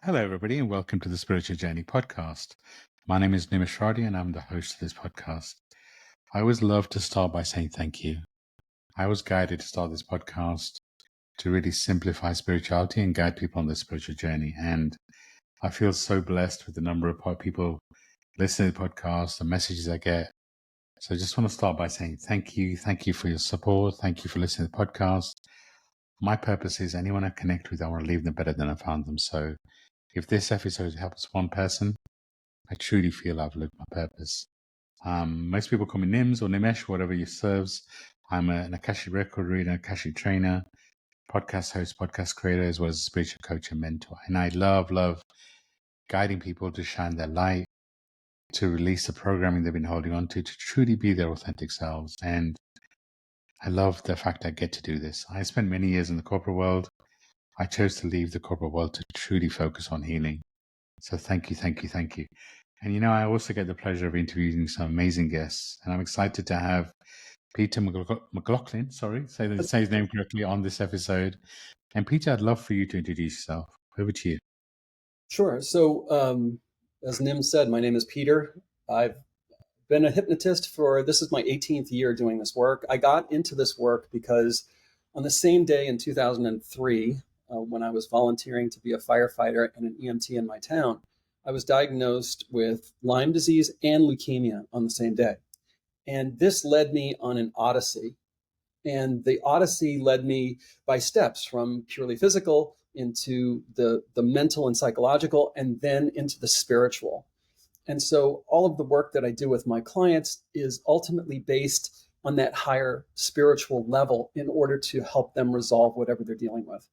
Hello, everybody, and welcome to the Spiritual Journey podcast. My name is Nimesh Radia, and I'm the host of this podcast. I always love to start by saying thank you. I was guided to start this podcast to really simplify spirituality and guide people on their spiritual journey. And I feel so blessed with the number of people listening to the podcast, the messages I get. So I just want to start by saying thank you. Thank you for your support. Thank you for listening to the podcast. My purpose is anyone I connect with, I want to leave them better than I found them. So if this episode helps one person, I truly feel I've lived my purpose. Most people call me Nims or Nimesh, whatever you serves. I'm an Akashic record reader, Akashic trainer, podcast host, podcast creator, as well as a spiritual coach and mentor. And I love guiding people to shine their light, to release the programming they've been holding on to truly be their authentic selves. And I love the fact I get to do this. I spent many years in the corporate world. I chose to leave the corporate world to truly focus on healing. So thank you. And I also get the pleasure of interviewing some amazing guests. And I'm excited to have Peter McLaughlin, say his name correctly, on this episode. And Peter, I'd love for you to introduce yourself. Over to you. Sure. So, as Nim said, my name is Peter. I've been a hypnotist this is my 18th year doing this work. I got into this work because on the same day in 2003, when I was volunteering to be a firefighter and an EMT in my town, I was diagnosed with Lyme disease and leukemia on the same day. And this led me on an odyssey. And the odyssey led me by steps from purely physical into the mental and psychological, and then into the spiritual. And so all of the work that I do with my clients is ultimately based on that higher spiritual level in order to help them resolve whatever they're dealing with.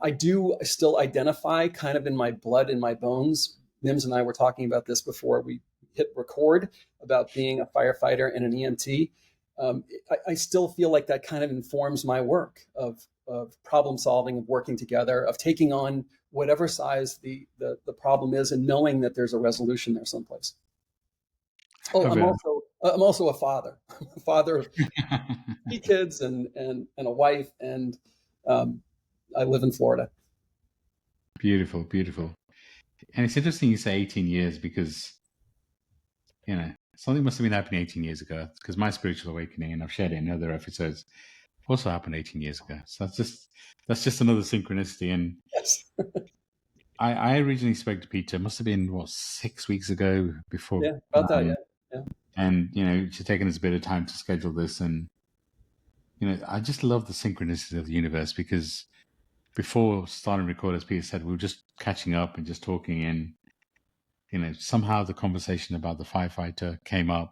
I do still identify kind of in my blood, in my bones. Nims and I were talking about this before we hit record about being a firefighter and an EMT. I still feel like that kind of informs my work of problem solving, of working together, of taking on whatever size the problem is, and knowing that there's a resolution there someplace. Oh, I'm also a father, a father of 3 kids and a wife, and I live in Florida. Beautiful. And it's interesting you say 18 years because, something must have been happening 18 years ago, because my spiritual awakening, and I've shared it in other episodes, also happened 18 years ago. So that's just another synchronicity. And Yes. I originally spoke to Peter, must have been 6 weeks ago before. Yeah, about that. Yeah. And it's taken us a bit of time to schedule this, and I just love the synchronicity of the universe, because before starting record, as Peter said, we were just catching up and just talking, and somehow the conversation about the firefighter came up,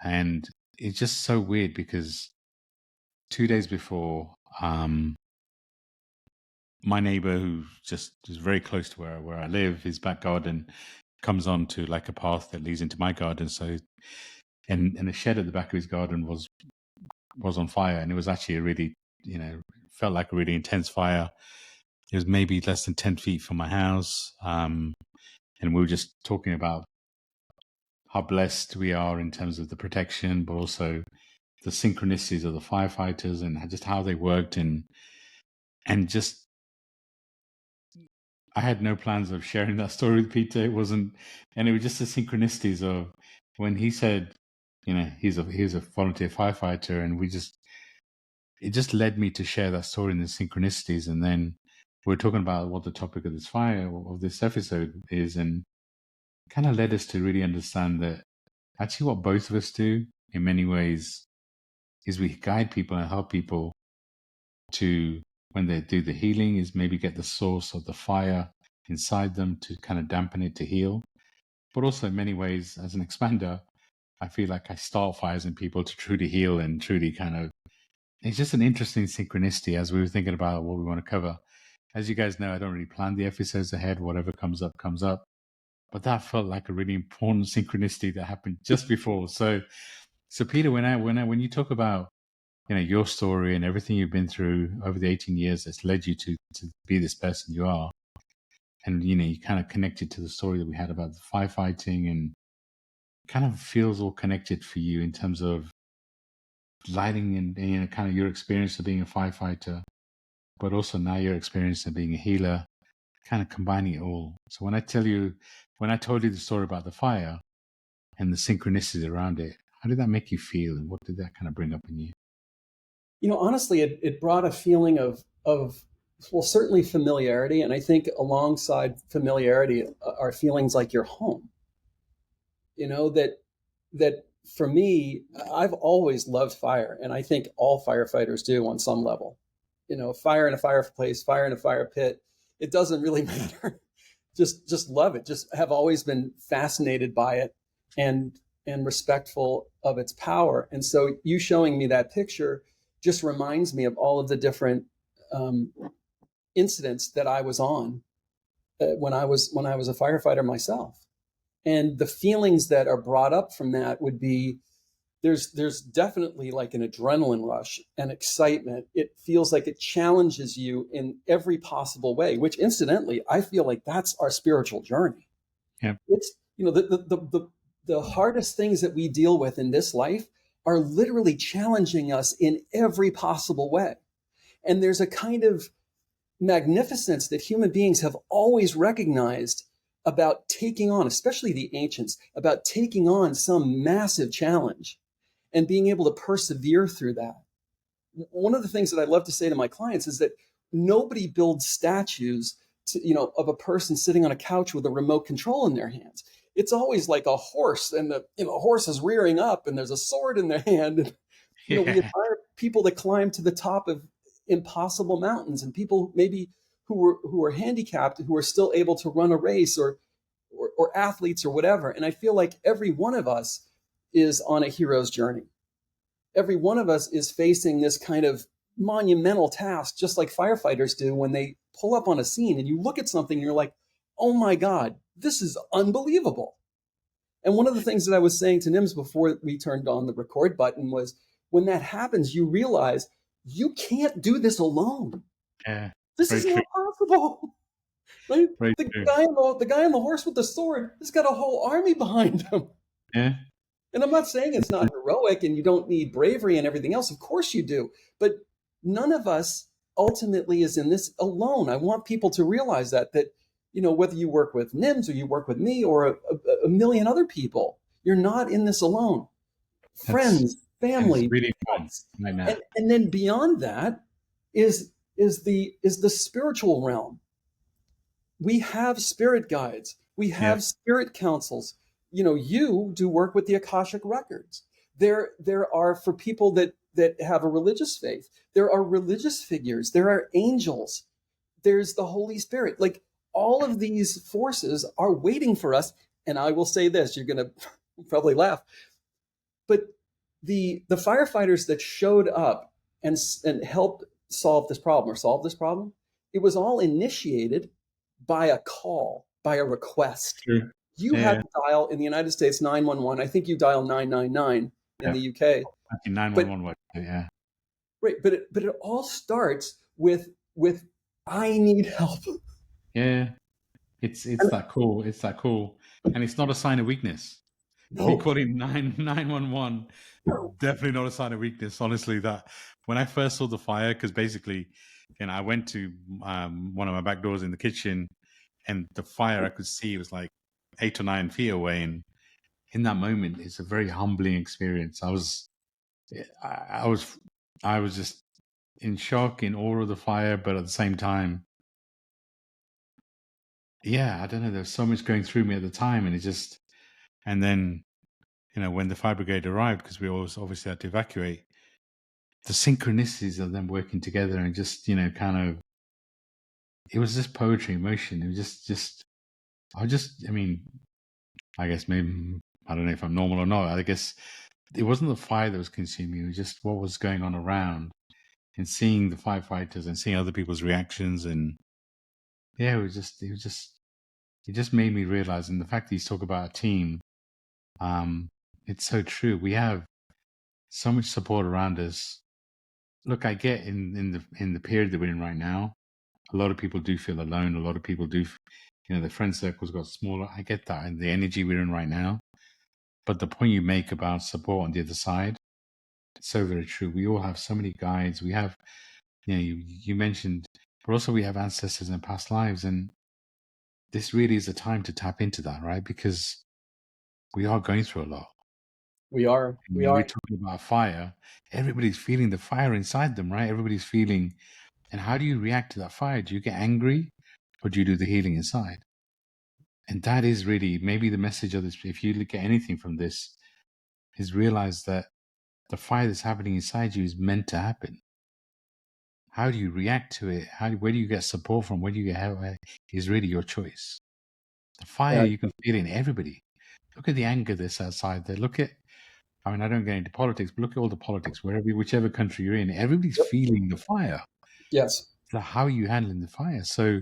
and it's just so weird because 2 days before, my neighbor, who just is very close to where I live, his back garden comes on to like a path that leads into my garden. So, and the shed at the back of his garden was on fire, and it was actually a really, felt like a really intense fire. It was maybe less than 10 feet from my house. And we were just talking about how blessed we are in terms of the protection, but also the synchronicities of the firefighters and just how they worked. And just, I had no plans of sharing that story with Peter. It was just the synchronicities of when he said, he's a volunteer firefighter, and it just led me to share that story in the synchronicities. And then we're talking about what the topic of this episode is, and kind of led us to really understand that actually what both of us do in many ways is we guide people and help people to, when they do the healing, is maybe get the source of the fire inside them to kind of dampen it, to heal. But also in many ways, as an expander, I feel like I start fires in people to truly heal and truly kind of, it's just an interesting synchronicity as we were thinking about what we want to cover. As you guys know, I don't really plan the episodes ahead. Whatever comes up, comes up. But that felt like a really important synchronicity that happened just before. So Peter, when you talk about, your story and everything you've been through over the 18 years that's led you to be this person you are, and you kind of connected to the story that we had about the firefighting, and kind of feels all connected for you in terms of lighting and kind of your experience of being a firefighter, but also now your experience of being a healer. kind of combining it all. So when I told you the story about the fire and the synchronicities around it, how did that make you feel, and what did that kind of bring up in you? Honestly, it brought a feeling of well, certainly familiarity, and I think alongside familiarity are feelings like you're home. That for me, I've always loved fire, and I think all firefighters do on some level. Fire in a fireplace, fire in a fire pit, it doesn't really matter. Just love it. Just have always been fascinated by it, and respectful of its power. And so you showing me that picture just reminds me of all of the different um, incidents that I was on when I was a firefighter myself. And the feelings that are brought up from that would be, there's definitely like an adrenaline rush and excitement. It feels like it challenges you in every possible way, which incidentally, I feel like that's our spiritual journey. Yeah. It's, the hardest things that we deal with in this life are literally challenging us in every possible way. And there's a kind of magnificence that human beings have always recognized about taking on, especially the ancients, about taking on some massive challenge and being able to persevere through that. One of the things that I love to say to my clients is that nobody builds statues of a person sitting on a couch with a remote control in their hands. It's always like a horse, and the horse is rearing up and there's a sword in their hand. And, we Yeah. admire people that climb to the top of impossible mountains, and people maybe who are handicapped, who are still able to run a race, or athletes or whatever. And I feel like every one of us is on a hero's journey. Every one of us is facing this kind of monumental task, just like firefighters do when they pull up on a scene and you look at something and you're like, oh my God, this is unbelievable. And one of the things that I was saying to Nims before we turned on the record button was, when that happens, you realize you can't do this alone. Yeah. This Very is true. not possible. Right? Very The true. guy on the horse with the sword has got a whole army behind him. Yeah. And I'm not saying it's not heroic and you don't need bravery and everything else. Of course you do. But none of us ultimately is in this alone. I want people to realize that whether you work with NIMS or you work with me or a million other people, you're not in this alone. That's Friends, it's family, really important pets. right now. And then beyond that is the spiritual realm. We have spirit guides. We Yeah. have spirit councils. You do work with the Akashic records. There are, for people that have a religious faith, there are religious figures. There are angels. There's the Holy Spirit. Like, all of these forces are waiting for us. And I will say this, you're going to probably laugh, but the firefighters that showed up and helped solve this problem, it was all initiated by a call, by a request. True. You had Yeah. to dial, in the United States, 911. I think you dial 999 in Yeah. the UK. Actually, But 911 works. Yeah. right, but it all starts with I need help. Yeah. It's And that cool. It's that cool. And it's not a sign of weakness. Me no, calling 911, definitely not a sign of weakness. Honestly, that when I first saw the fire, because basically, I went to one of my back doors in the kitchen, and the fire I could see was like 8 or 9 feet away. And in that moment, it's a very humbling experience. I was, I was just in shock, in awe of the fire, but at the same time, yeah, I don't know. There was so much going through me at the time, and then, when the fire brigade arrived, because we always obviously had to evacuate, the synchronicities of them working together and just, kind of, it was just poetry in motion. It was I mean, I guess maybe, I don't know if I'm normal or not. I guess it wasn't the fire that was consuming, it was just what was going on around, and seeing the firefighters and seeing other people's reactions. And yeah, it just made me realize, and the fact that you talk about a team, it's so true. We have so much support around us. Look, I get in the period that we're in right now, a lot of people do feel alone. A lot of people do, the friend circles got smaller. I get that, and the energy we're in right now. But the point you make about support on the other side, it's so very true. We all have so many guides. We have, you mentioned, but also we have ancestors in past lives. And this really is a time to tap into that, right? Because we are going through a lot. We are. And when we're talking about fire, everybody's feeling the fire inside them, right? Everybody's feeling. And how do you react to that fire? Do you get angry or do you do the healing inside? And that is really maybe the message of this. If you look at anything from this, is realize that the fire that's happening inside you is meant to happen. How do you react to it? Where do you get support from? Where do you get help? Is really your choice. The fire Yeah. you can feel in everybody. Look at the anger that's outside there. Look at, I mean, I don't get into politics, but look at all the politics, whichever country you're in, everybody's feeling the fire. Yes. So how are you handling the fire? So,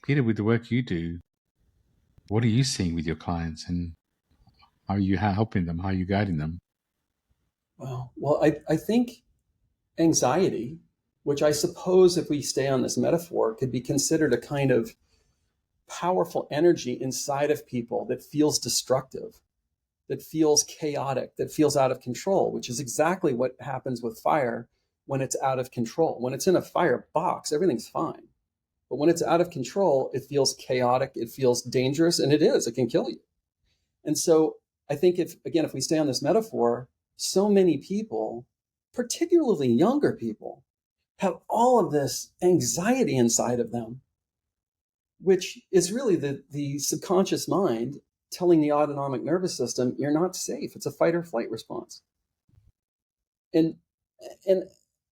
Peter, with the work you do, what are you seeing with your clients and how are you helping them? How are you guiding them? Well, I think anxiety, which I suppose if we stay on this metaphor, could be considered a kind of powerful energy inside of people that feels destructive, that feels chaotic, that feels out of control, which is exactly what happens with fire when it's out of control. When it's in a fire box, everything's fine. But when it's out of control, it feels chaotic, it feels dangerous, and it can kill you. And so I think if we stay on this metaphor, so many people, particularly younger people, have all of this anxiety inside of them, which is really the subconscious mind telling the autonomic nervous system, you're not safe. It's a fight or flight response. And and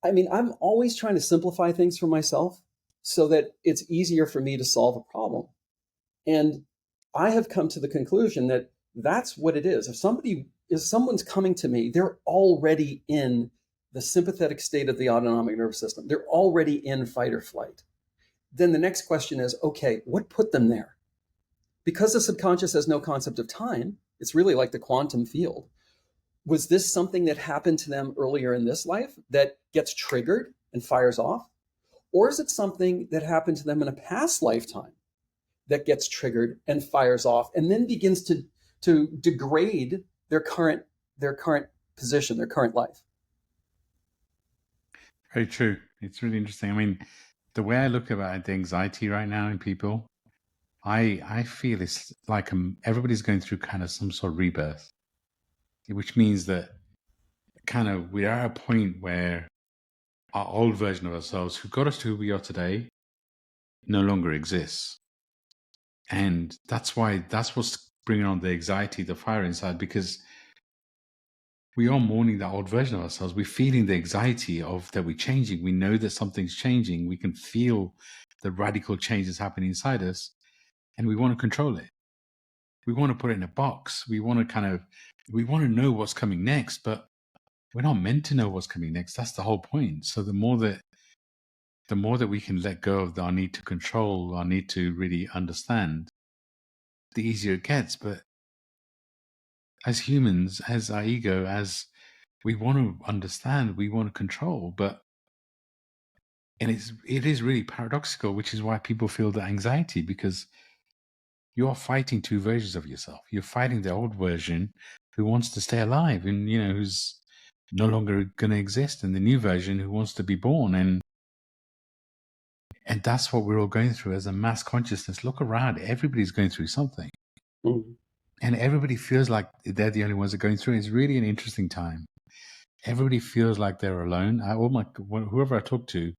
I mean, I'm always trying to simplify things for myself so that it's easier for me to solve a problem. And I have come to the conclusion that that's what it is. If someone's coming to me, they're already in the sympathetic state of the autonomic nervous system. They're already in fight or flight. Then the next question is, okay, what put them there? Because the subconscious has no concept of time, it's really like the quantum field. Was this something that happened to them earlier in this life that gets triggered and fires off? Or is it something that happened to them in a past lifetime that gets triggered and fires off and then begins to degrade their current position, their current life? Very true. It's really interesting. I mean, the way I look at the anxiety right now in people, I feel it's like everybody's going through kind of some sort of rebirth, which means that kind of we are at a point where our old version of ourselves, who got us to who we are today, no longer exists. And that's what's bringing on the anxiety, the fire inside, because we are mourning that old version of ourselves. We're feeling the anxiety of that we're changing. We know that something's changing. We can feel the radical change that's happening inside us, and we want to control it. We want to put it in a box. We want to know what's coming next, but we're not meant to know what's coming next. That's the whole point. So the more that we can let go of our need to control, our need to really understand, the easier it gets. But as humans, as our ego, as we want to understand, we want to control, and it is really paradoxical, which is why people feel the anxiety, because you are fighting two versions of yourself. You're fighting the old version who wants to stay alive and, who's no longer going to exist, and the new version who wants to be born. And that's what we're all going through as a mass consciousness. Look around. Everybody's going through something. Mm-hmm. And everybody feels like they're the only ones that are going through it. It's really an interesting time. Everybody feels like they're alone. Whoever I talk to,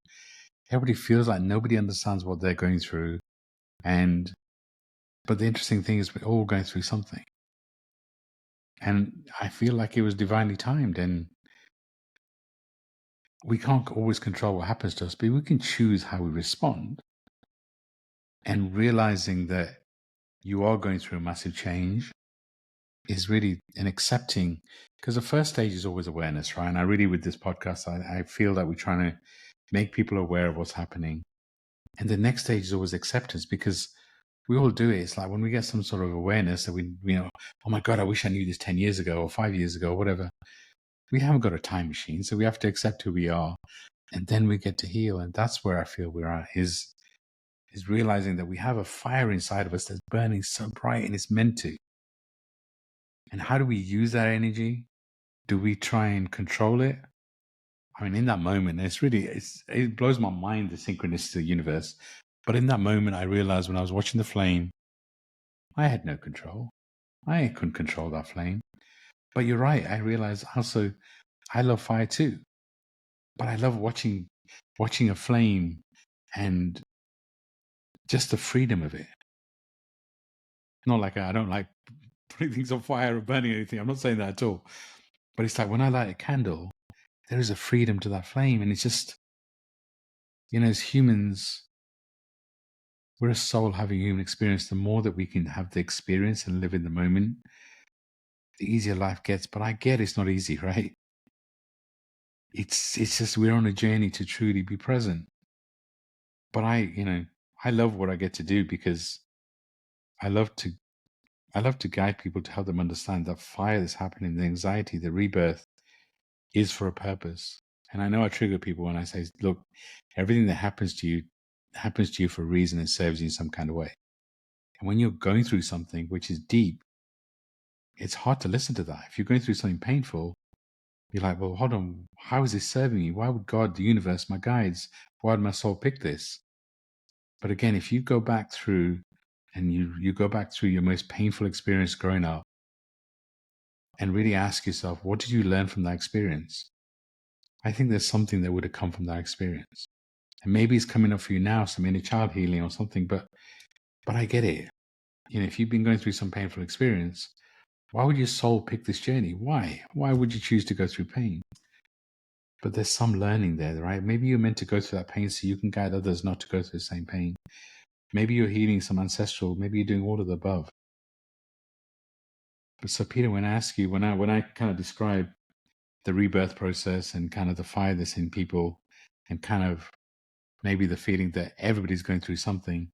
everybody feels like nobody understands what they're going through. But the interesting thing is we're all going through something. And I feel like it was divinely timed. And we can't always control what happens to us, but we can choose how we respond. And realizing that you are going through a massive change is really an accepting, because the first stage is always awareness, right? And I really, with this podcast, I feel that we're trying to make people aware of what's happening. And the next stage is always acceptance, because we all do it. It's like when we get some sort of awareness that oh my God, I wish I knew this 10 years ago or 5 years ago, or whatever. We haven't got a time machine. So we have to accept who we are. And then we get to heal. And that's where I feel we're at, is realizing that we have a fire inside of us that's burning so bright, and it's meant to. And how do we use that energy? Do we try and control it? I mean, in that moment, it blows my mind, the synchronicity of the universe. But in that moment, I realized when I was watching the flame, I had no control. I couldn't control that flame. But you're right. I realized also I love fire too. But I love watching a flame and just the freedom of it. Not like I don't like putting things on fire or burning anything. I'm not saying that at all. But it's like when I light a candle, there is a freedom to that flame. And it's just, as humans, we're a soul having a human experience. The more that we can have the experience and live in the moment, the easier life gets. But I get it's not easy, right? It's just we're on a journey to truly be present. But I love what I get to do because I love to guide people to help them understand that fire that's happening, the anxiety, the rebirth is for a purpose. And I know I trigger people when I say, look, everything that happens to you for a reason and serves you in some kind of way. And when you're going through something which is deep, it's hard to listen to that. If you're going through something painful, you're like, well, hold on, how is this serving me? Why would God, the universe, my guides, why would my soul pick this? But again, if you go back through and you go back through your most painful experience growing up and really ask yourself, what did you learn from that experience? I think there's something that would have come from that experience. And maybe it's coming up for you now, some inner child healing or something, but I get it. If you've been going through some painful experience, why would your soul pick this journey? Why? Why would you choose to go through pain? But there's some learning there, right? Maybe you're meant to go through that pain so you can guide others not to go through the same pain. Maybe you're healing some ancestral, maybe you're doing all of the above. But so Peter, when I ask you, when I kind of describe the rebirth process and kind of the fire that's in people and kind of maybe the feeling that everybody's going through something,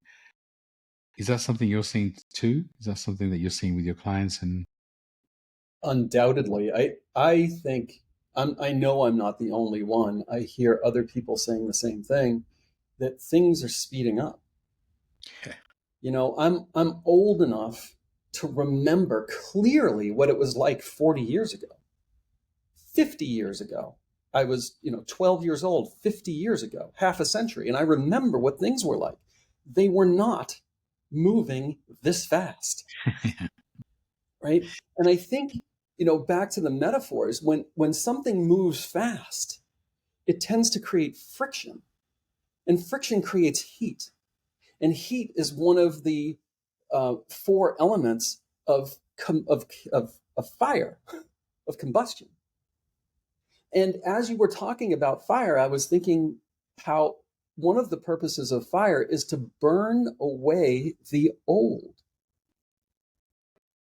is that something you're seeing too? Is that something that you're seeing with your clients? And Undoubtedly, I think I know I'm not the only one. I hear other people saying the same thing, that things are speeding up. yeah, I'm old enough to remember clearly what it was like 40 years ago, 50 years ago. I was, 12 years old 50 years ago, half a century, and I remember what things were like. They were not moving this fast, right? And I think, back to the metaphors, when something moves fast, it tends to create friction, and friction creates heat. And heat is one of the four elements of, of fire, of combustion. And as you were talking about fire, I was thinking how one of the purposes of fire is to burn away the old.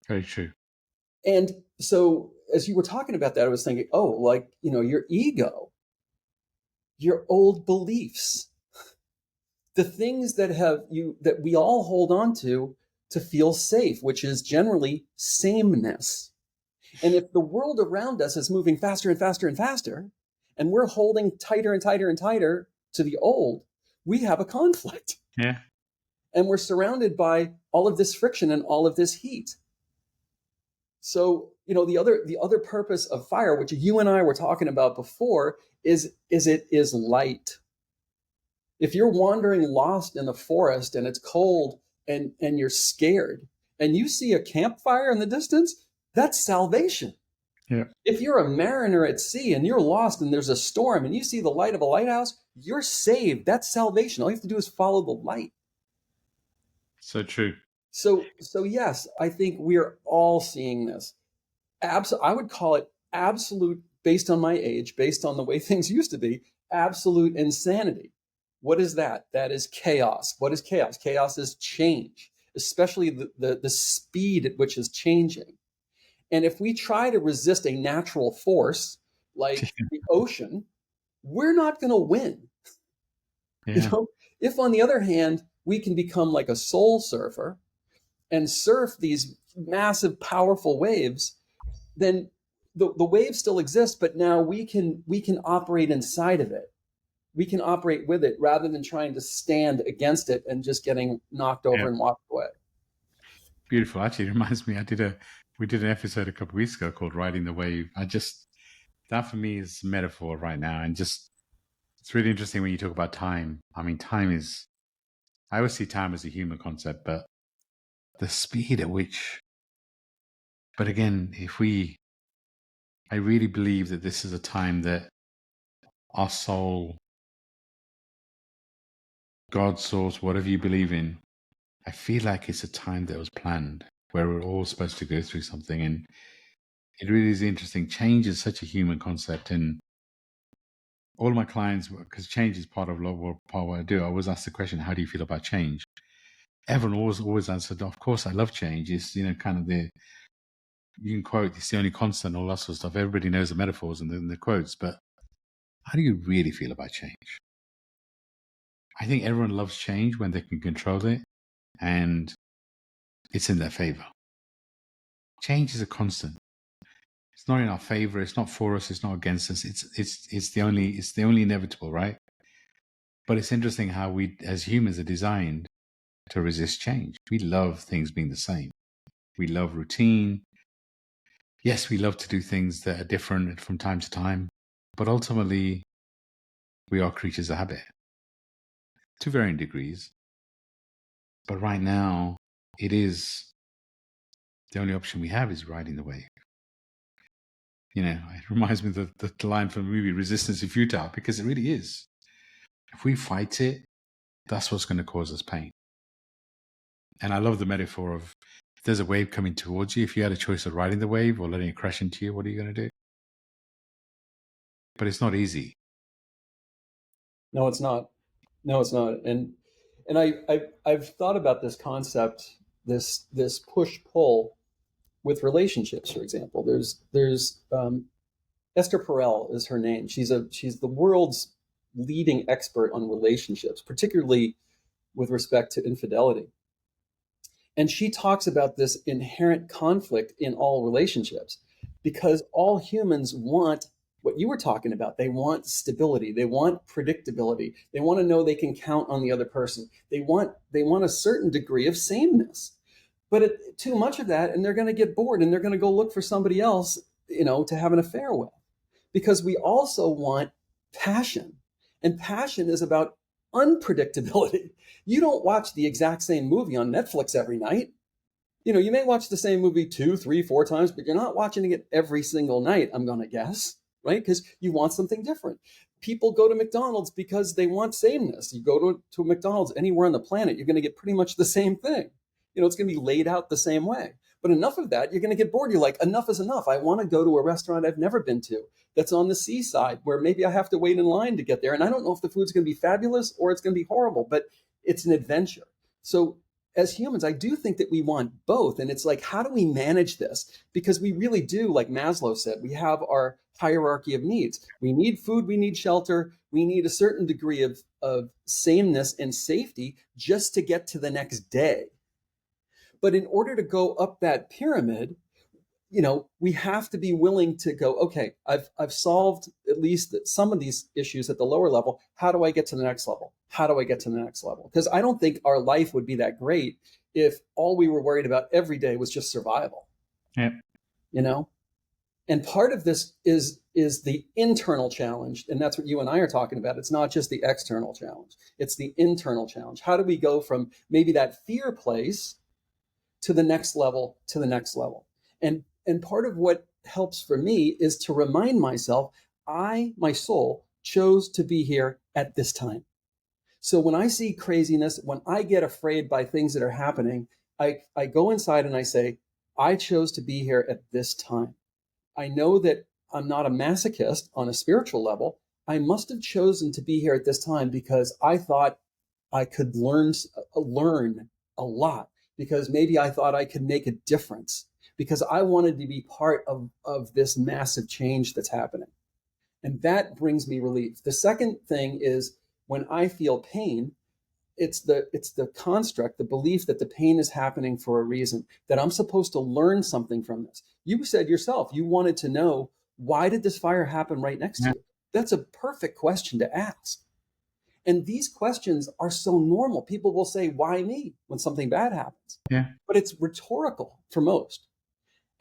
very true. And so as you were talking about that, I was thinking, oh, like, your ego, your old beliefs, the things that we all hold on to feel safe, which is generally sameness. And if the world around us is moving faster and faster and faster, and we're holding tighter and tighter and tighter to the old, we have a conflict. Yeah. And we're surrounded by all of this friction and all of this heat. So, the other purpose of fire, which you and I were talking about before, is it is light. If you're wandering lost in the forest and it's cold and you're scared and you see a campfire in the distance, that's salvation. Yeah. If you're a mariner at sea and you're lost and there's a storm and you see the light of a lighthouse, you're saved. That's salvation. All you have to do is follow the light. So true. So yes, I think we're all seeing this. I would call it absolute, based on my age, based on the way things used to be, absolute insanity. What is that? That is chaos. What is chaos? Chaos is change, especially the speed at which is changing. And if we try to resist a natural force like the ocean, we're not going to win. Yeah. If on the other hand, we can become like a soul surfer and surf these massive, powerful waves, then the wave still exists, but now we can operate inside of it. We can operate with it rather than trying to stand against it and just getting knocked over Yeah. and walked away. Beautiful. Actually, it reminds me, we did an episode a couple of weeks ago called Riding the Wave. That for me is metaphor right now. And just, it's really interesting when you talk about time. I mean, I always see time as a human concept, but the speed at which, but again, I really believe that this is a time that our soul, God, source, whatever you believe in, I feel like it's a time that was planned where we're all supposed to go through something. And it really is interesting. Change is such a human concept. And all my clients, because change is part of what I do, I always ask the question, how do you feel about change? Everyone always answered, of course, I love change. It's, kind of you can quote, it's the only constant, all that sort of stuff. Everybody knows the metaphors and the quotes, but how do you really feel about change? I think everyone loves change when they can control it and it's in their favor. Change is a constant. It's not in our favor. It's not for us. It's not against us. It's the only inevitable, right? But it's interesting how we, as humans, are designed to resist change. We love things being the same. We love routine. Yes, we love to do things that are different from time to time, but ultimately, we are creatures of habit to varying degrees. But right now, it is the only option we have is riding the wave. It reminds me of the line from the movie Resistance is Futile, because it really is. If we fight it, that's what's going to cause us pain. And I love the metaphor of if there's a wave coming towards you, if you had a choice of riding the wave or letting it crash into you, what are you going to do? But it's not easy. No, it's not. No, it's not. And I've thought about this concept, this push-pull with relationships, for example. There's Esther Perel is her name. She's the world's leading expert on relationships, particularly with respect to infidelity. And she talks about this inherent conflict in all relationships because all humans want what you were talking about. They want stability. They want predictability. They want to know they can count on the other person. They want a certain degree of sameness. But too much of that, and they're going to get bored and they're going to go look for somebody else, to have an affair with. Because we also want passion. And passion is about unpredictability. You don't watch the exact same movie on Netflix every night. You may watch the same movie 2, 3, 4 times, but you're not watching it every single night, I'm going to guess, right? Because you want something different. People go to McDonald's because they want sameness. You go to McDonald's anywhere on the planet, you're going to get pretty much the same thing. It's going to be laid out the same way. But enough of that, you're going to get bored. You're like, enough is enough. I want to go to a restaurant I've never been to that's on the seaside where maybe I have to wait in line to get there. And I don't know if the food's going to be fabulous or it's going to be horrible, but it's an adventure. So as humans, I do think that we want both. And it's like, how do we manage this? Because we really do, like Maslow said, we have our hierarchy of needs. We need food, we need shelter, we need a certain degree of sameness and safety just to get to the next day. But in order to go up that pyramid, we have to be willing to go, okay, I've solved at least some of these issues at the lower level. How do I get to the next level? How do I get to the next level? Because I don't think our life would be that great if all we were worried about every day was just survival. Yeah. And part of this is the internal challenge. And that's what you and I are talking about. It's not just the external challenge. It's the internal challenge. How do we go from maybe that fear place to the next level, to the next level? And part of what helps for me is to remind myself, my soul, chose to be here at this time. So when I see craziness, when I get afraid by things that are happening, I go inside and I say, I chose to be here at this time. I know that I'm not a masochist on a spiritual level. I must have chosen to be here at this time because I thought I could learn a lot, because maybe I thought I could make a difference, because I wanted to be part of this massive change that's happening. And that brings me relief. The second thing is when I feel pain, it's the construct, the belief that the pain is happening for a reason, that I'm supposed to learn something from this. You said yourself, you wanted to know, why did this fire happen right next to you? That's a perfect question to ask. And these questions are so normal. People will say, why me, when something bad happens? Yeah. But it's rhetorical for most.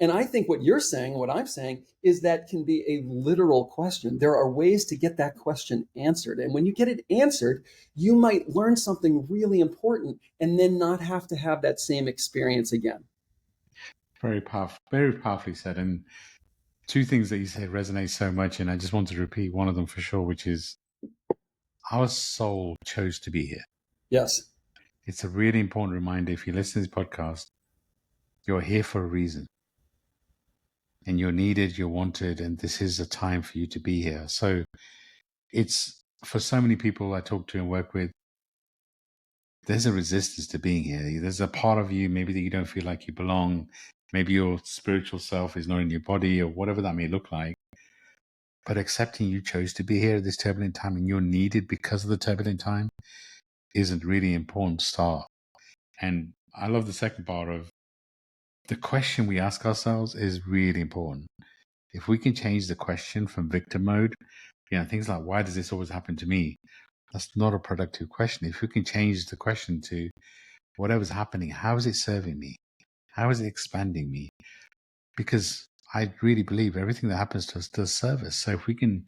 And I think what you're saying, what I'm saying, is that can be a literal question. There are ways to get that question answered. And when you get it answered, you might learn something really important and then not have to have that same experience again. Very powerfully said. And two things that you said resonate so much. And I just want to repeat one of them for sure, which is our soul chose to be here. Yes. It's a really important reminder. If you listen to this podcast, you're here for a reason. And you're needed, you're wanted, and this is a time for you to be here. So it's, for so many people I talk to and work with, there's a resistance to being here. There's a part of you maybe that you don't feel like you belong. Maybe your spiritual self is not in your body, or whatever that may look like. But accepting you chose to be here at this turbulent time and you're needed because of the turbulent time is a really important start. And I love the second part of the question we ask ourselves is really important. If we can change the question from victim mode, things like, why does this always happen to me? That's not a productive question. If we can change the question to whatever's happening, how is it serving me? How is it expanding me? Because I really believe everything that happens to us does serve us. So if we can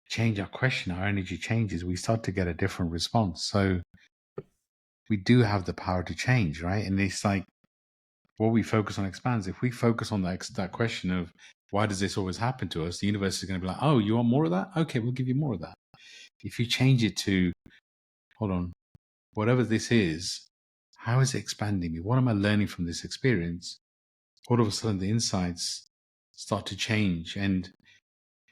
change our question, our energy changes, we start to get a different response. So we do have the power to change, right? And it's like what we focus on expands. If we focus on that question of why does this always happen to us, the universe is going to be like, oh, you want more of that? Okay, we'll give you more of that. If you change it to, hold on, whatever this is, how is it expanding me? What am I learning from this experience? All of a sudden, the insights start to change. And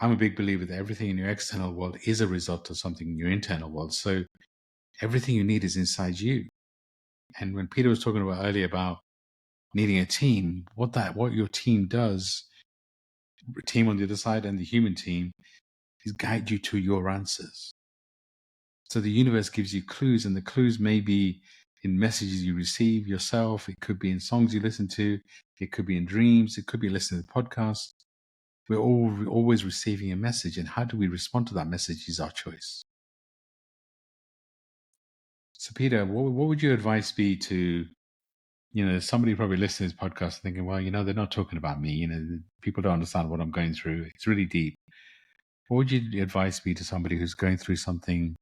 I'm a big believer that everything in your external world is a result of something in your internal world. So everything you need is inside you. And when Peter was talking about earlier about needing a team, what your team does, the team on the other side and the human team, is guide you to your answers. So the universe gives you clues, and the clues may be in messages you receive yourself. It could be in songs you listen to. It could be in dreams. It could be listening to podcasts. We're always receiving a message, and how do we respond to that message is our choice. So Peter, what would your advice be to, somebody probably listening to this podcast thinking, well, they're not talking about me. People don't understand what I'm going through. It's really deep. What would your advice be to somebody who's going through something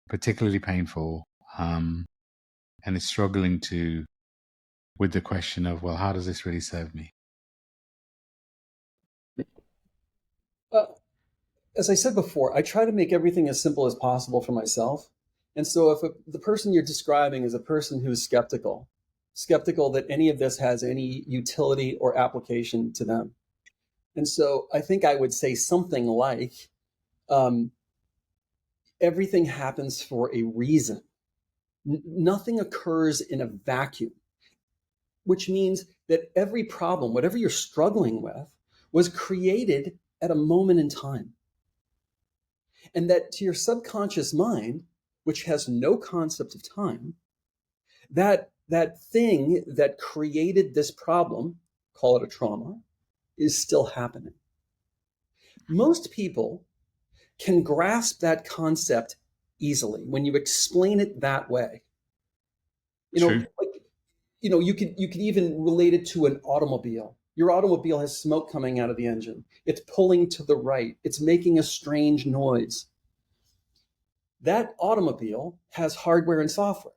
particularly painful, and is struggling with the question of, well, how does this really serve me? As I said before, I try to make everything as simple as possible for myself. And so if the person you're describing is a person who's skeptical that any of this has any utility or application to them. And so I think I would say something like, everything happens for a reason. Nothing occurs in a vacuum, which means that every problem, whatever you're struggling with, was created at a moment in time. And that to your subconscious mind, which has no concept of time, that thing that created this problem, call it a trauma, is still happening. Most people can grasp that concept easily when you explain it that way. True. You could even relate it to an automobile. Your automobile has smoke coming out of the engine. It's pulling to the right. It's making a strange noise. That automobile has hardware and software.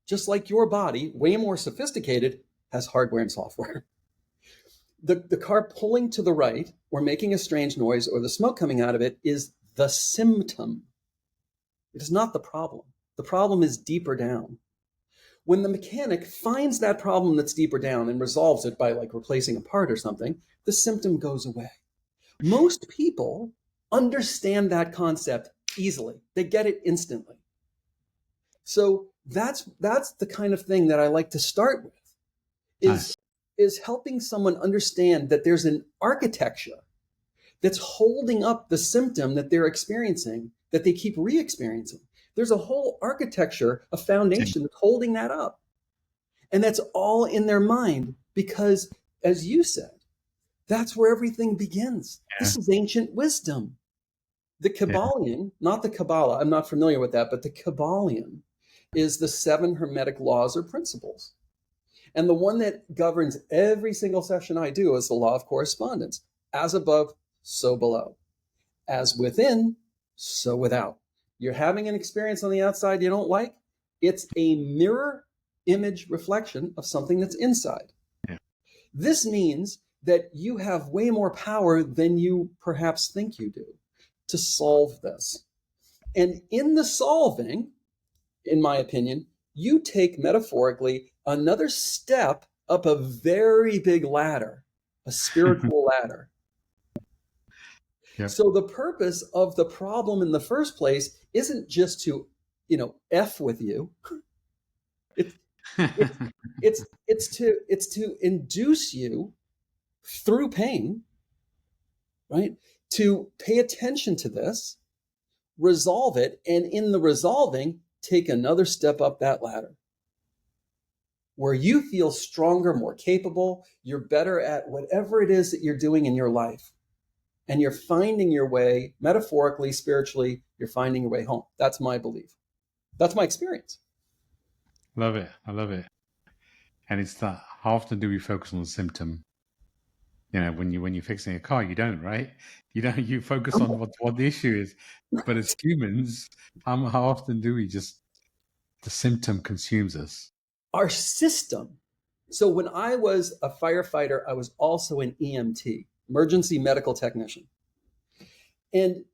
Just like your body, way more sophisticated, has hardware and software. The car pulling to the right or making a strange noise or the smoke coming out of it is the symptom. It is not the problem. The problem is deeper down. When the mechanic finds that problem that's deeper down and resolves it by replacing a part or something, the symptom goes away. Most people understand that concept easily. They get it instantly. So that's the kind of thing that I like to start with, is helping someone understand that there's an architecture that's holding up the symptom that they're experiencing, that they keep re-experiencing. There's a whole architecture, a foundation that's holding that up. And that's all in their mind because, as you said, that's where everything begins. Yeah. This is ancient wisdom. The Kabbalion, not the Kabbalah, I'm not familiar with that, but the Kabbalion is the 7 Hermetic laws or principles. And the one that governs every single session I do is the law of correspondence. As above, so below. As within, so without. You're having an experience on the outside you don't like, it's a mirror image reflection of something that's inside. Yeah. This means that you have way more power than you perhaps think you do to solve this. And in the solving, in my opinion, you take metaphorically another step up a very big ladder, a spiritual ladder. Yep. So the purpose of the problem in the first place isn't just to, F with you. It's to induce you through pain, right? To pay attention to this, resolve it, and in the resolving, take another step up that ladder where you feel stronger, more capable, you're better at whatever it is that you're doing in your life. And you're finding your way, metaphorically, spiritually, you're finding your way home. That's my belief. That's my experience. Love it. I love it. And it's that, how often do we focus on the symptom? When you're fixing a car, you don't, right? You focus on what the issue is. But as humans, how often do we just, the symptom consumes us? Our system. So when I was a firefighter, I was also an EMT, emergency medical technician. And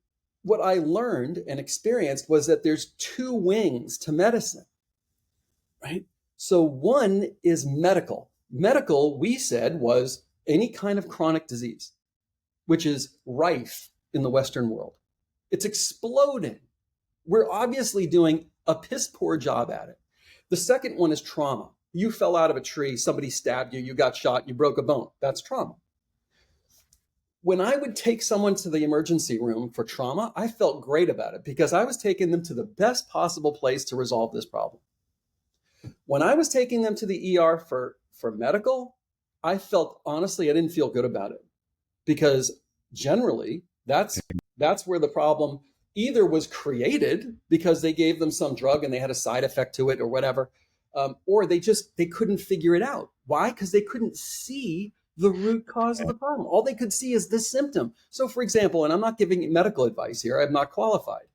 what I learned and experienced was that there's two wings to medicine, right? So one is medical. Medical, we said, was any kind of chronic disease, which is rife in the Western world. It's exploding. We're obviously doing a piss poor job at it. The second one is trauma. You fell out of a tree, somebody stabbed you, you got shot, you broke a bone. That's trauma. When I would take someone to the emergency room for trauma, I felt great about it because I was taking them to the best possible place to resolve this problem. When I was taking them to the ER for medical, I felt, honestly, I didn't feel good about it because generally that's where the problem either was created because they gave them some drug and they had a side effect to it or whatever, or they couldn't figure it out. Why? Because they couldn't see the root cause of the problem. All they could see is this symptom. So, for example, and I'm not giving medical advice here, I'm not qualified,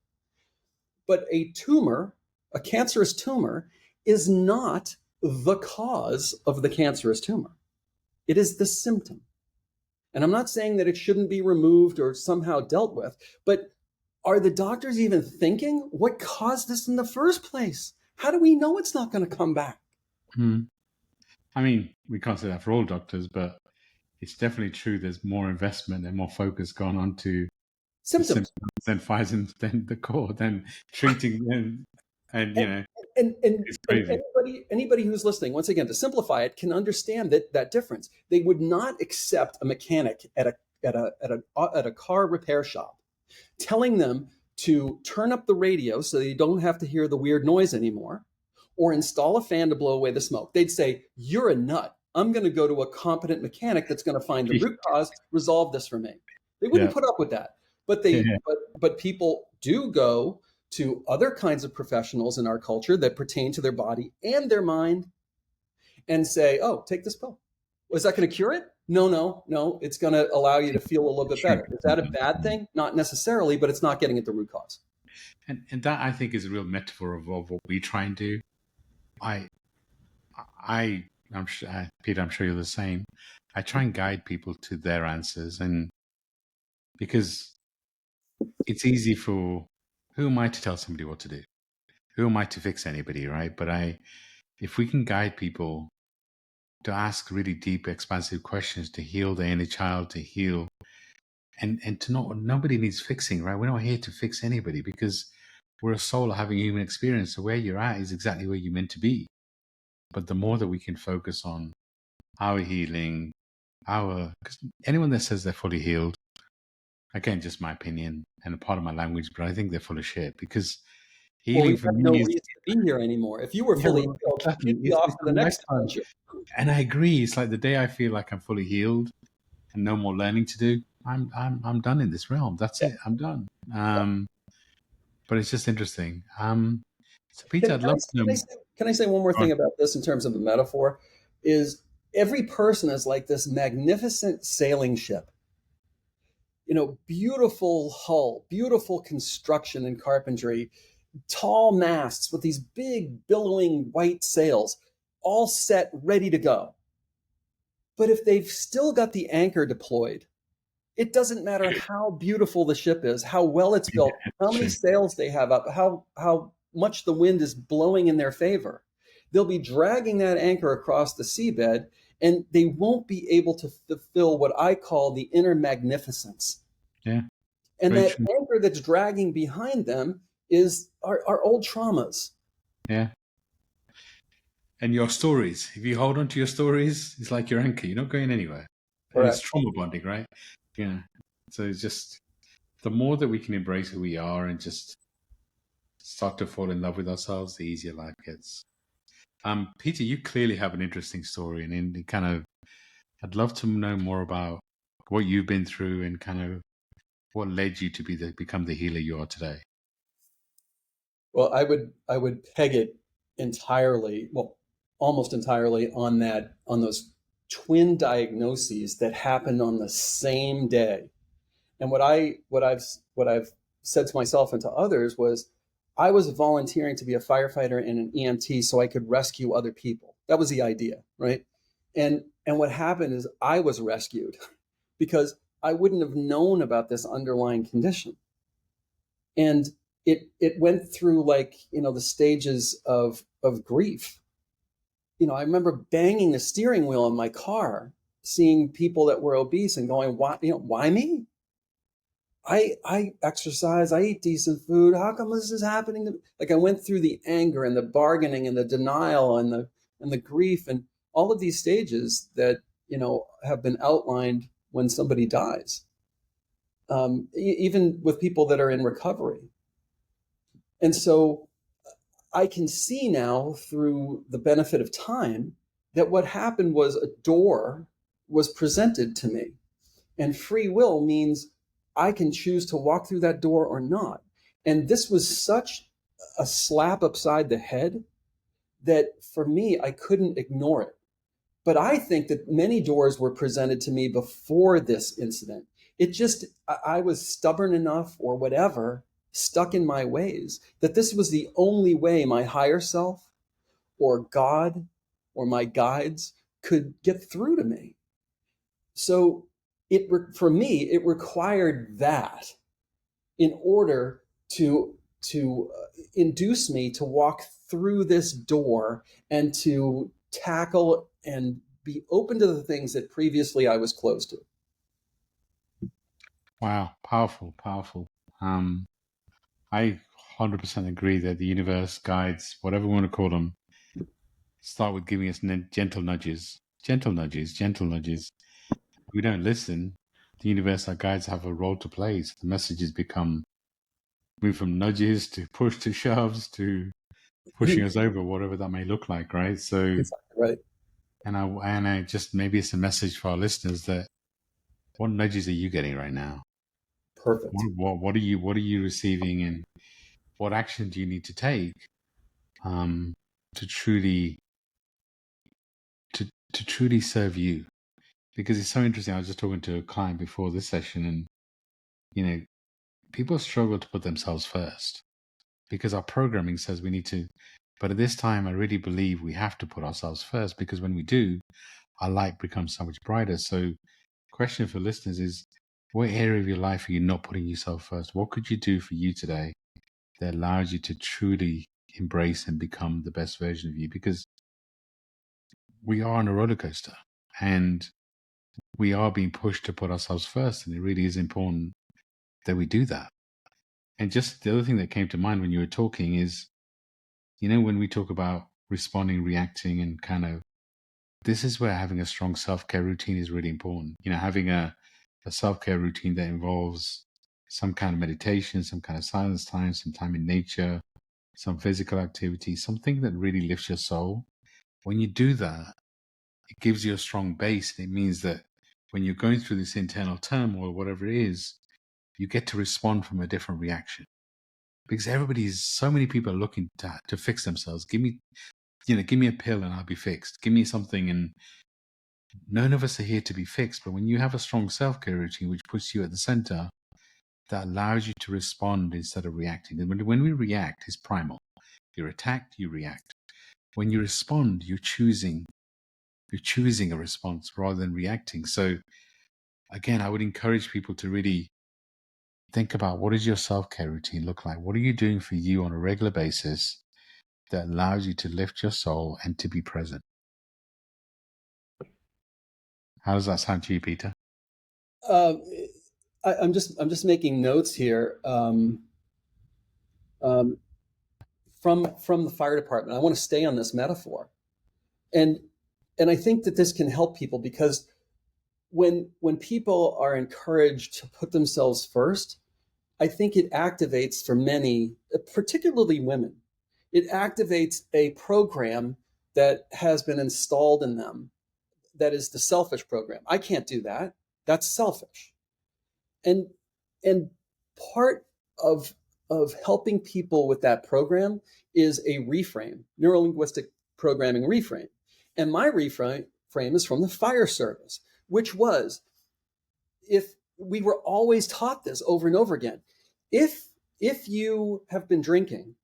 but a tumor, a cancerous tumor, is not the cause of the cancerous tumor. It is the symptom. And I'm not saying that it shouldn't be removed or somehow dealt with, but are the doctors even thinking what caused this in the first place? How do we know it's not going to come back? I mean, we can't say that for all doctors, but it's definitely true. There's more investment and more focus gone on to symptoms than than the core, than treating them. And it's crazy. Anybody who's listening, once again, to simplify it, can understand that difference. They would not accept a mechanic at a car repair shop telling them to turn up the radio so they don't have to hear the weird noise anymore, or install a fan to blow away the smoke. They'd say, "You're a nut. I'm going to go to a competent mechanic that's going to find the root cause, resolve this for me." They wouldn't put up with that. But but people do go to other kinds of professionals in our culture that pertain to their body and their mind and say, "Oh, take this pill. Is that going to cure it? No. It's going to allow you to feel a little bit better." Is that a bad thing? Not necessarily, but it's not getting at the root cause. And that, I think, is a real metaphor of what we try and do. I'm sure, Peter, I'm sure you're the same. I try and guide people to their answers, and because it's easy for, who am I to tell somebody what to do? Who am I to fix anybody, right? But if we can guide people to ask really deep, expansive questions, to heal their inner child, to heal, and to nobody needs fixing, right? We're not here to fix anybody because we're a soul having a human experience. So where you're at is exactly where you're meant to be. But the more that we can focus on our healing, because anyone that says they're fully healed, again, just my opinion and a part of my language, but I think they're full of shit because healing for me no reason to be here anymore. If you were fully healed, you'd be off to the next adventure. And I agree. It's like the day I feel like I'm fully healed and no more learning to do, I'm done in this realm. That's it. I'm done. But it's just interesting. So Peter, I'd love to know. Can I say one more thing about this in terms of the metaphor? is every person is like this magnificent sailing ship. Beautiful hull, beautiful construction and carpentry, tall masts with these big billowing white sails, all set, ready to go. But if they've still got the anchor deployed, it doesn't matter how beautiful the ship is, how well it's built, how many True. sails they have up, how much the wind is blowing in their favor. They'll be dragging that anchor across the seabed, and they won't be able to fulfill what I call the inner magnificence. Yeah. And Very that true. anchor that's dragging behind them is our old traumas. Yeah. And your stories, if you hold on to your stories, it's like your anchor. You're not going anywhere. And it's Correct. trauma bonding, right? Yeah. So it's just the more that we can embrace who we are and just start to fall in love with ourselves, the easier life gets. Peter, you clearly have an interesting story, and in kind of, I'd love to know more about what you've been through and kind of what led you to become the healer you are today. Well, I would peg it entirely, well, almost entirely on those twin diagnoses that happened on the same day. And what I've said to myself and to others was I was volunteering to be a firefighter and an EMT so I could rescue other people. That was the idea, right? And what happened is I was rescued because I wouldn't have known about this underlying condition. And it went through, like, the stages of grief. I remember banging the steering wheel in my car, seeing people that were obese and going, why me? I exercise, I eat decent food. How come this is happening to me? Like, I went through the anger and the bargaining and the denial and the grief and all of these stages that have been outlined when somebody dies, even with people that are in recovery. And so I can see now, through the benefit of time, that what happened was a door was presented to me. And free will means I can choose to walk through that door or not. And this was such a slap upside the head that for me, I couldn't ignore it. But I think that many doors were presented to me before this incident. It just, I was stubborn enough or whatever, stuck in my ways, that this was the only way my higher self or God or my guides could get through to me. So for me, it required that in order to induce me to walk through this door and to tackle and be open to the things that previously I was closed to. Wow, powerful, powerful. I 100% agree that the universe, guides, whatever we want to call them, start with giving us gentle nudges, gentle nudges, gentle nudges. If we don't listen, the universe, our guides, have a role to play. So the messages move from nudges to push to shoves to pushing us over, whatever that may look like, right? So, Exactly right. and I just, maybe it's a message for our listeners that what nudges are you getting right now? Perfect. What are you receiving, and what action do you need to take um, to truly to truly serve you? Because it's so interesting. I was just talking to a client before this session, and people struggle to put themselves first because our programming says we need to. But at this time, I really believe we have to put ourselves first, because when we do, our light becomes so much brighter. So, question for listeners is, what area of your life are you not putting yourself first? What could you do for you today that allows you to truly embrace and become the best version of you? Because we are on a roller coaster, and we are being pushed to put ourselves first. And it really is important that we do that. And just the other thing that came to mind when you were talking is, when we talk about responding, reacting, and kind of, this is where having a strong self-care routine is really important. Having a self-care routine that involves some kind of meditation, some kind of silence time, some time in nature, some physical activity, something that really lifts your soul. When you do that, it gives you a strong base. And it means that when you're going through this internal turmoil, whatever it is, you get to respond from a different reaction. Because so many people are looking to fix themselves. Give me give me a pill and I'll be fixed. Give me something. And none of us are here to be fixed. But when you have a strong self-care routine, which puts you at the center, that allows you to respond instead of reacting. And when we react, it's primal. You're attacked, you react. When you respond, you're choosing a response rather than reacting. So again, I would encourage people to really think about, what does your self-care routine look like? What are you doing for you on a regular basis that allows you to lift your soul and to be present? How does that sound to you, Peter? I'm just making notes here from the fire department. I want to stay on this metaphor, and I think that this can help people, because when people are encouraged to put themselves first, I think it activates for many, particularly women, it activates a program that has been installed in them, that is the selfish program. I can't do that. That's selfish. And part of helping people with that program is a reframe, neurolinguistic programming reframe. And my reframe is from the fire service, which was, if we were always taught this over and over again, if you have been drinking,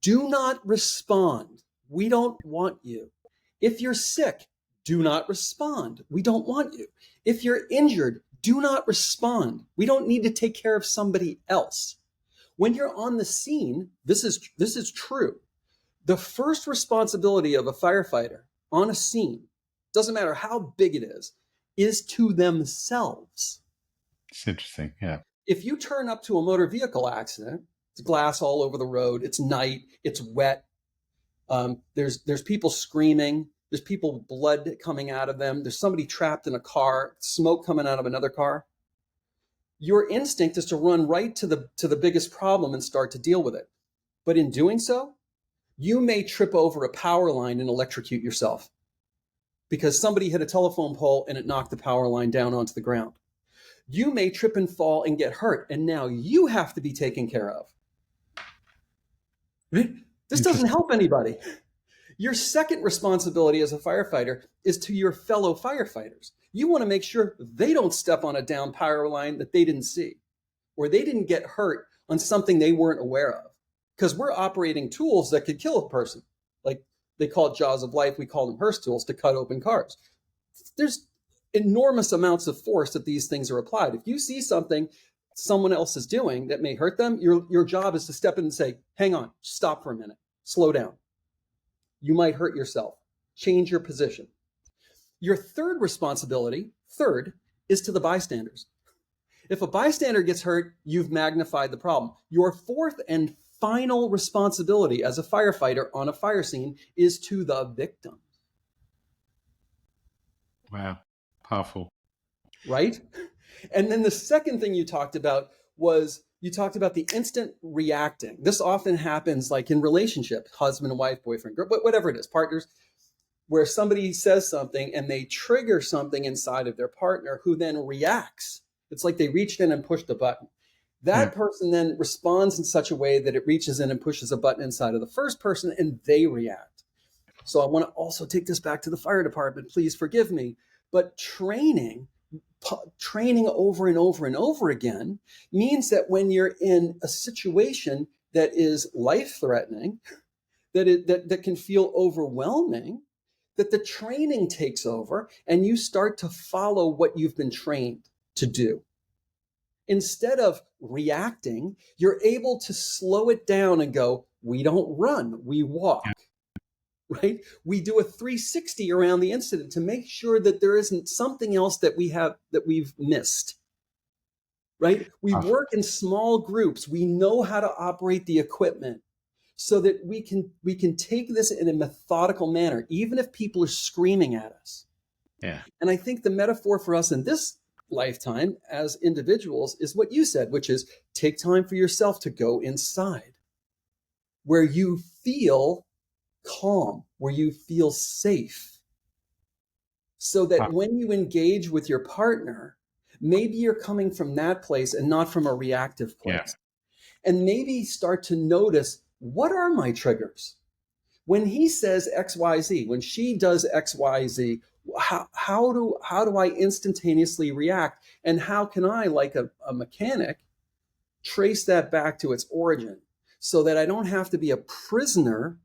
do not respond. We don't want you. If you're sick, do not respond. We don't want you. If you're injured, do not respond. We don't need to take care of somebody else. When you're on the scene, this is true. The first responsibility of a firefighter on a scene, doesn't matter how big it is to themselves. It's interesting. Yeah. If you turn up to a motor vehicle accident, it's glass all over the road, it's night, it's wet, there's people screaming, there's people with blood coming out of them, there's somebody trapped in a car, smoke coming out of another car. Your instinct is to run right to the biggest problem and start to deal with it. But in doing so, you may trip over a power line and electrocute yourself, because somebody hit a telephone pole and it knocked the power line down onto the ground. You may trip and fall and get hurt, and now you have to be taken care of. Right? This doesn't help anybody. Your second responsibility as a firefighter is to your fellow firefighters. You want to make sure they don't step on a down power line that they didn't see, or they didn't get hurt on something they weren't aware of. Because we're operating tools that could kill a person. Like, they call it jaws of life, we call them hearse tools to cut open cars. There's enormous amounts of force that these things are applied. If you see something someone else is doing that may hurt them, your job is to step in and say, hang on, stop for a minute, slow down. You might hurt yourself. Change your position. Your third responsibility, is to the bystanders. If a bystander gets hurt, you've magnified the problem. Your fourth and final responsibility as a firefighter on a fire scene is to the victim. Wow. Powerful. Right? And then the second thing you talked about was, you talked about the instant reacting. This often happens like in relationships, husband and wife, boyfriend, girl, whatever it is, partners, where somebody says something and they trigger something inside of their partner, who then reacts. It's like they reached in and pushed a button. That person then responds in such a way that it reaches in and pushes a button inside of the first person, and they react. So I want to also take this back to the fire department. Please forgive me. But training over and over and over again means that when you're in a situation that is life-threatening, that can feel overwhelming, that the training takes over and you start to follow what you've been trained to do. Instead of reacting, you're able to slow it down and go, we don't run, we walk. Right? We do a 360 around the incident to make sure that there isn't something else that we've missed. Right? We work in small groups. We know how to operate the equipment so that we can take this in a methodical manner, even if people are screaming at us. Yeah. And I think the metaphor for us in this lifetime as individuals is what you said, which is take time for yourself to go inside, where you feel calm, where you feel safe, so that when you engage with your partner, maybe you're coming from that place and not from a reactive place. And maybe start to notice, what are my triggers? When he says XYZ, when she does XYZ, how do I instantaneously react? And how can I, like a mechanic, trace that back to its origin so that I don't have to be a prisoner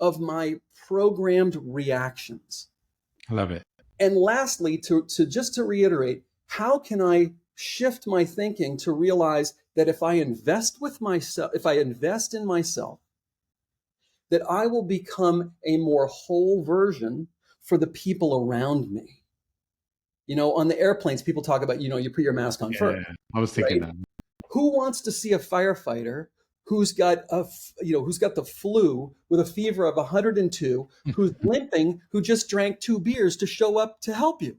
of my programmed reactions? I love it. And lastly, to just to reiterate, how can I shift my thinking to realize that if I invest with myself, if I invest in myself, that I will become a more whole version for the people around me. On the airplanes, people talk about, you put your mask on first, Yeah, I was thinking right? that. Who wants to see a firefighter who's got who's got the flu with a fever of 102, who's limping, who just drank 2 beers to show up to help you?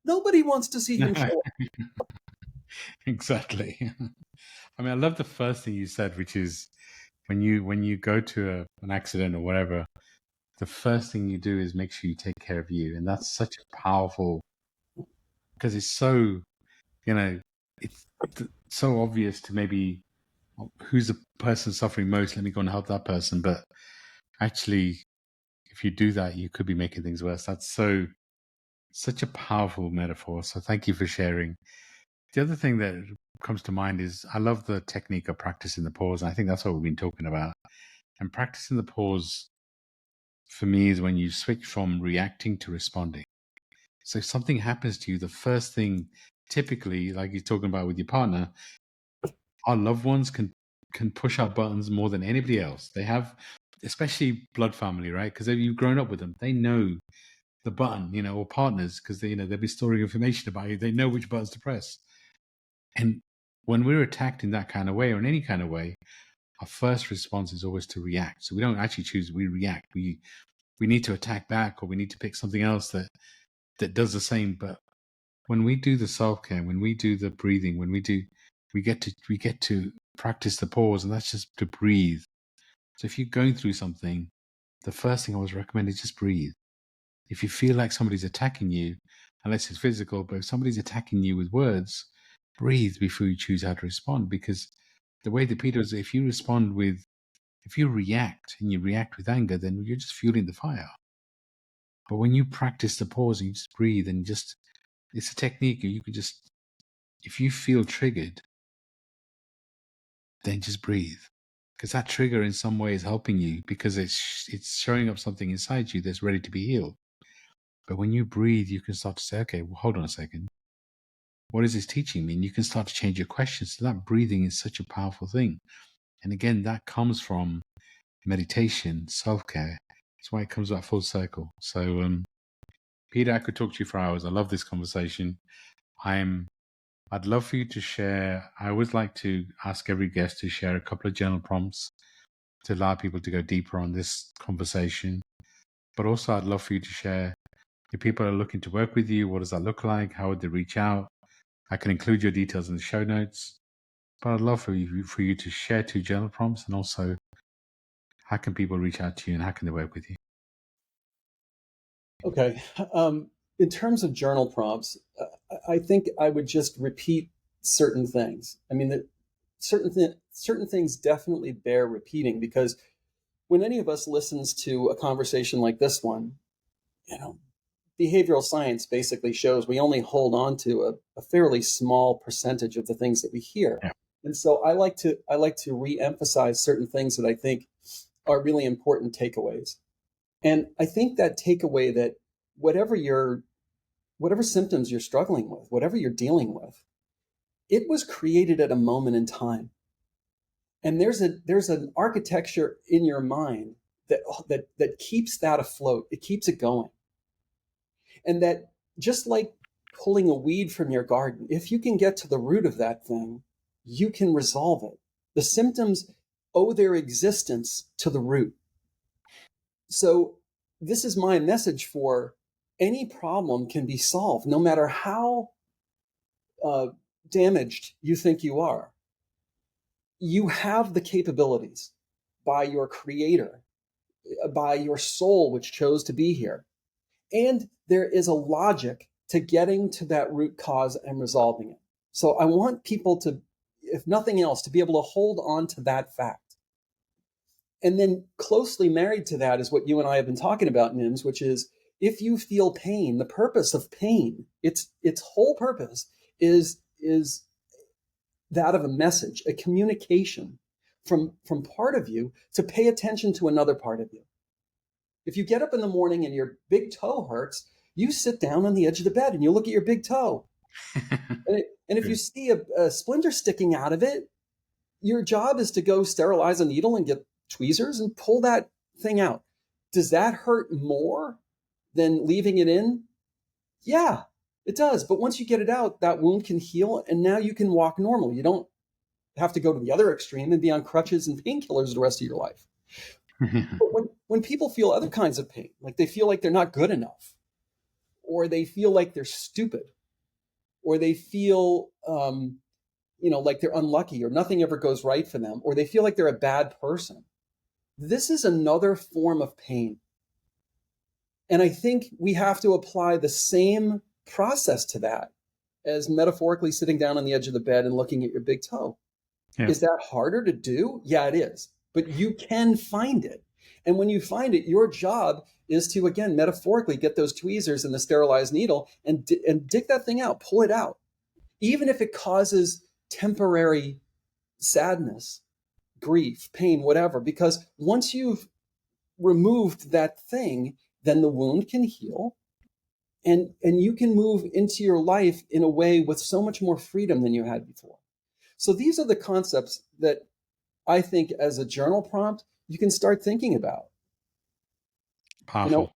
Nobody wants to see him show up. Exactly. I mean, I love the first thing you said, which is when you go to an accident or whatever, the first thing you do is make sure you take care of you, and that's such a powerful, because it's so, it's so obvious to maybe who's the person suffering most. Let me go and help that person, but actually, if you do that, you could be making things worse. That's such a powerful metaphor. So thank you for sharing. The other thing that comes to mind is I love the technique of practicing the pause. And I think that's what we've been talking about. And practicing the pause for me is when you switch from reacting to responding. So if something happens to you, the first thing, typically, like you're talking about with your partner, our loved ones can push our buttons more than anybody else. They have, especially blood family, right? Because you've grown up with them. They know the button, or partners, because they'll be storing information about you. They know which buttons to press. And when we're attacked in that kind of way or in any kind of way, our first response is always to react. So we don't actually choose, we react. We need to attack back, or we need to pick something else that does the same. But when we do the self-care, when we do the breathing, we get to practice the pause, and that's just to breathe. So if you're going through something, the first thing I always recommend is just breathe. If you feel like somebody's attacking you, unless it's physical, but if somebody's attacking you with words, breathe before you choose how to respond. Because the way that Peter is, if you react and you react with anger, then you're just fueling the fire. But when you practice the pause and you just breathe and it's a technique. You can just, if you feel triggered, then just breathe. Because that trigger in some way is helping you, because it's showing up something inside you that's ready to be healed. But when you breathe, you can start to say, okay, well, hold on a second. What is this teaching me? And you can start to change your questions. So that breathing is such a powerful thing. And again, that comes from meditation, self-care. That's why it comes back full circle. So, Peter, I could talk to you for hours. I love this conversation. I'd love for you to share. I always like to ask every guest to share a couple of journal prompts to allow people to go deeper on this conversation. But also, I'd love for you to share, if people are looking to work with you, what does that look like? How would they reach out? I can include your details in the show notes. But I'd love for you to share 2 journal prompts, and also how can people reach out to you and how can they work with you? Okay. In terms of journal prompts, I think I would just repeat certain things. I mean, certain things definitely bear repeating, because when any of us listens to a conversation like this one, you know, behavioral science basically shows we only hold on to a fairly small percentage of the things that we hear. Yeah. And so I like to re-emphasize certain things that I think are really important takeaways. And I think that takeaway that whatever whatever symptoms you're struggling with, whatever you're dealing with, it was created at a moment in time. And there's an architecture in your mind that keeps that afloat. It keeps it going. And that, just like pulling a weed from your garden, if you can get to the root of that thing, you can resolve it. The symptoms owe their existence to the root. So this is my message: for any problem can be solved, no matter how uh, damaged you think you are. You have the capabilities by your creator, by your soul, which chose to be here. And there is a logic to getting to that root cause and resolving it. So I want people to, if nothing else, to be able to hold on to that fact. And then closely married to that is what you and I have been talking about, Nims, which is if you feel pain, the purpose of pain, its whole purpose is that of a message, a communication from part of you to pay attention to another part of you. If you get up in the morning and your big toe hurts, you sit down on the edge of the bed and you look at your big toe. And if you see a splinter sticking out of it, your job is to go sterilize a needle and get tweezers and pull that thing out. Does that hurt more than leaving it in? Yeah, it does. But once you get it out, that wound can heal and now you can walk normal. You don't have to go to the other extreme and be on crutches and painkillers the rest of your life. But when people feel other kinds of pain, like they feel like they're not good enough, or they feel like they're stupid, or they feel like they're unlucky or nothing ever goes right for them, or they feel like they're a bad person, this is another form of pain. And I think we have to apply the same process to that as metaphorically sitting down on the edge of the bed and looking at your big toe. Yeah. Is that harder to do? Yeah, it is. But you can find it. And when you find it, your job is to, again, metaphorically get those tweezers and the sterilized needle and dig that thing out, pull it out. Even if it causes temporary sadness, grief, pain, whatever, because once you've removed that thing, then the wound can heal and you can move into your life in a way with so much more freedom than you had before. So these are the concepts that I think as a journal prompt, you can start thinking about. Powerful.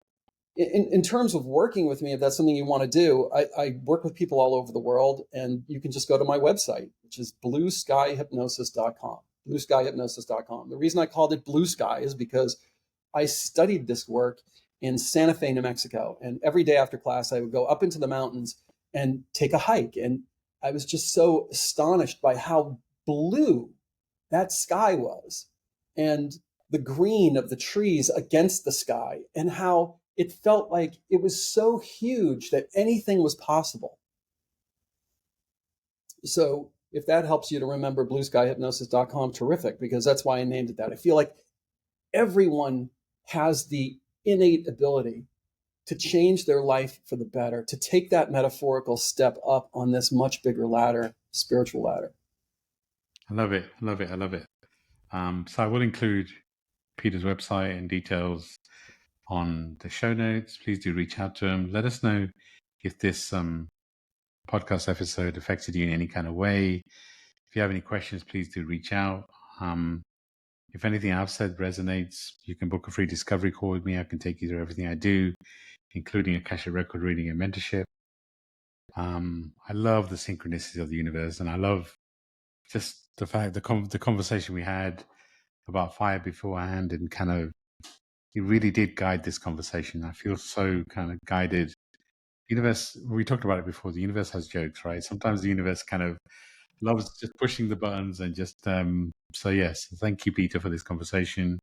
In terms of working with me, if that's something you want to do, I work with people all over the world, and you can just go to my website, which is blueskyhypnosis.com. Blueskyhypnosis.com. The reason I called it Blue Sky is because I studied this work in Santa Fe, New Mexico. And every day after class, I would go up into the mountains and take a hike. And I was just so astonished by how blue that sky was, and the green of the trees against the sky, and how it felt like it was so huge that anything was possible. So if that helps you to remember blueskyhypnosis.com, terrific, because that's why I named it that. I feel like everyone has the innate ability to change their life for the better, to take that metaphorical step up on this much bigger ladder, spiritual ladder. I love it. I love it. I love it. So I will include Peter's website and details on the show notes. Please do reach out to him. Let us know if this podcast episode affected you in any kind of way. If you have any questions, please do reach out. If anything I've said resonates, you can book a free discovery call with me. I can take you through everything I do, including Akashic record reading and mentorship. I love the synchronicities of the universe, and I love just the fact the conversation we had about fire beforehand, and kind of it really did guide this conversation. I feel so kind of guided. Universe, we talked about it before. The universe has jokes, right? Sometimes the universe kind of loves just pushing the buttons and just. So yes, thank you, Peter, for this conversation.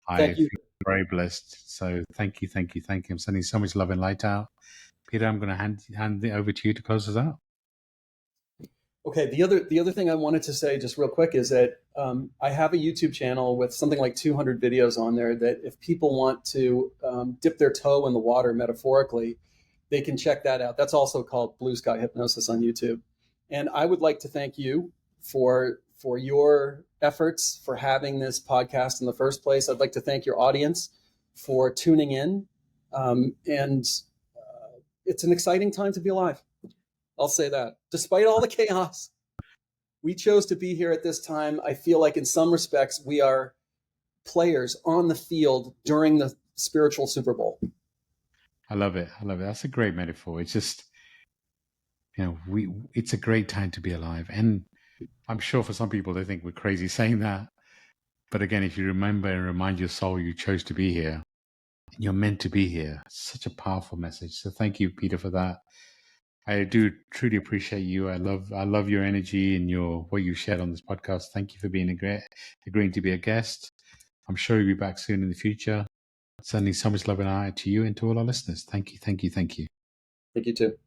I feel very blessed. So thank you. I'm sending so much love and light out. Peter, I'm going to hand it over to you to close us out. Okay. The other thing I wanted to say just real quick is that I have a YouTube channel with something like 200 videos on there that if people want to dip their toe in the water metaphorically, they can check that out. That's also called Blue Sky Hypnosis on YouTube. And I would like to thank you for your efforts for having this podcast in the first place. I'd like to thank your audience for tuning in. And it's an exciting time to be alive. I'll say that. Despite all the chaos, we chose to be here at this time. I feel like in some respects, we are players on the field during the spiritual Super Bowl. I love it. That's a great metaphor. It's just, it's a great time to be alive. And I'm sure for some people, they think we're crazy saying that. But again, if you remember and remind your soul you chose to be here, you're meant to be here. Such a powerful message. So thank you, Peter, for that. I do truly appreciate you. I love your energy and what you shared on this podcast. Thank you for agreeing to be a guest. I'm sure you'll be back soon in the future. Sending so much love and light to you and to all our listeners. Thank you. Thank you too.